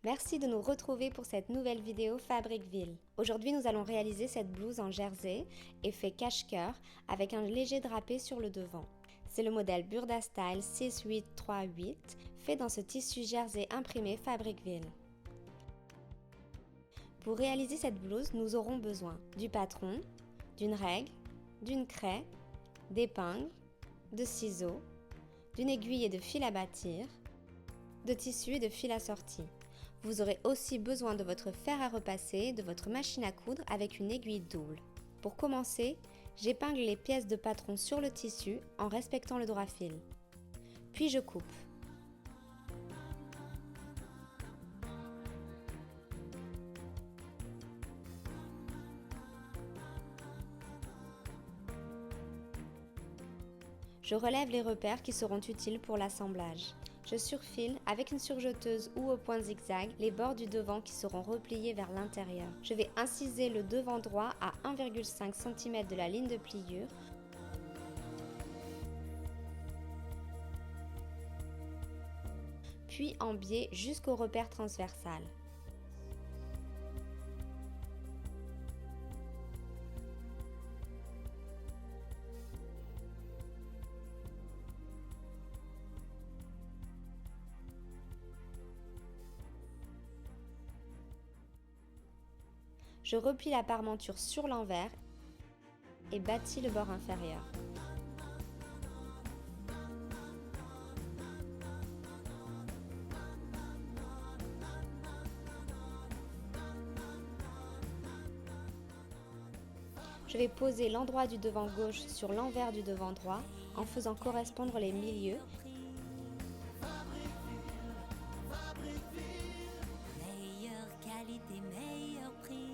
Merci de nous retrouver pour cette nouvelle vidéo Fabriqueville. Aujourd'hui, nous allons réaliser cette blouse en jersey, effet cache-cœur, avec un léger drapé sur le devant. C'est le modèle Burda Style 6838, fait dans ce tissu jersey imprimé Fabriqueville. Pour réaliser cette blouse, nous aurons besoin du patron, d'une règle, d'une craie, d'épingles, de ciseaux, d'une aiguille et de fil à bâtir, de tissu et de fil à sortie. Vous aurez aussi besoin de votre fer à repasser, de votre machine à coudre avec une aiguille double. Pour commencer, j'épingle les pièces de patron sur le tissu en respectant le droit fil. Puis je coupe. Je relève les repères qui seront utiles pour l'assemblage. Je surfile avec une surjeteuse ou au point zigzag les bords du devant qui seront repliés vers l'intérieur. Je vais inciser le devant droit à 1,5 cm de la ligne de pliure. Puis en biais jusqu'au repère transversal. Je replie la parmenture sur l'envers et bâtis le bord inférieur. Je vais poser l'endroit du devant gauche sur l'envers du devant droit en faisant correspondre les milieux. Meilleure qualité, meilleur prix.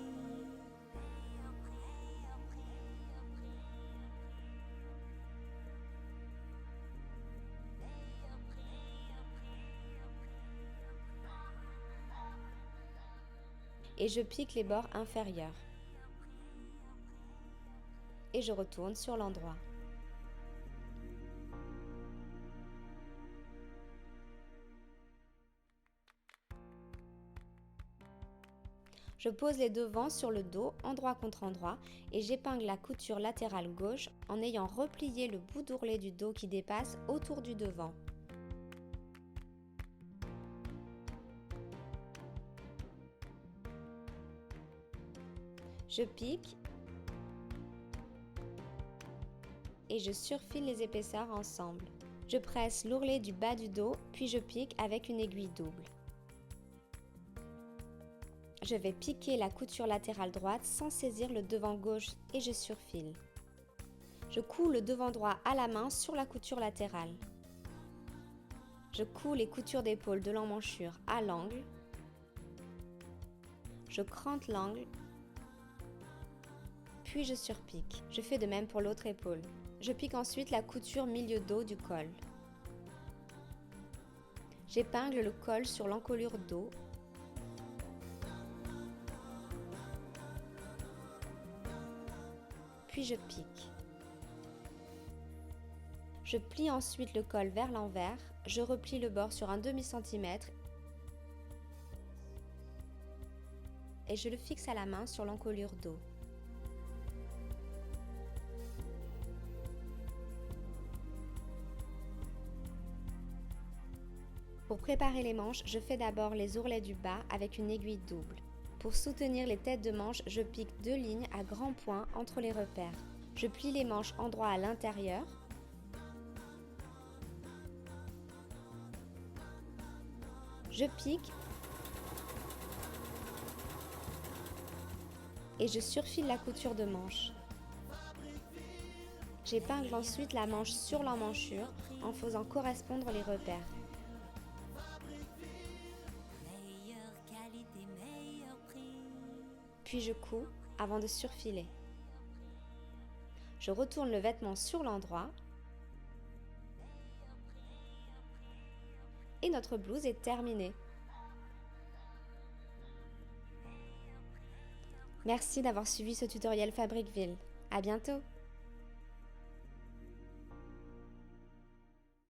Et je pique les bords inférieurs. Et je retourne sur l'endroit. Je pose les devants sur le dos, endroit contre endroit, et j'épingle la couture latérale gauche en ayant replié le bout d'ourlet du dos qui dépasse autour du devant. Je pique et je surfile les épaisseurs ensemble. Je presse l'ourlet du bas du dos, puis je pique avec une aiguille double. Je vais piquer la couture latérale droite sans saisir le devant gauche et je surfile. Je couds le devant droit à la main sur la couture latérale. Je couds les coutures d'épaule de l'emmanchure à l'angle. Je crante l'angle, puis je surpique. Je fais de même pour l'autre épaule. Je pique ensuite la couture milieu dos du col. J'épingle le col sur l'encolure dos. Puis je pique. Je plie ensuite le col vers l'envers, je replie le bord sur un demi-centimètre et je le fixe à la main sur l'encolure dos. Pour préparer les manches, je fais d'abord les ourlets du bas avec une aiguille double. Pour soutenir les têtes de manches, je pique 2 lignes à grands points entre les repères. Je plie les manches endroit à l'intérieur. Je pique et je surfile la couture de manche. J'épingle ensuite la manche sur l'emmanchure en faisant correspondre les repères. Meilleure qualité, meilleur prix. Puis je couds avant de surfiler. Je retourne le vêtement sur l'endroit et notre blouse est terminée. Merci d'avoir suivi ce tutoriel Fabriqueville. À bientôt!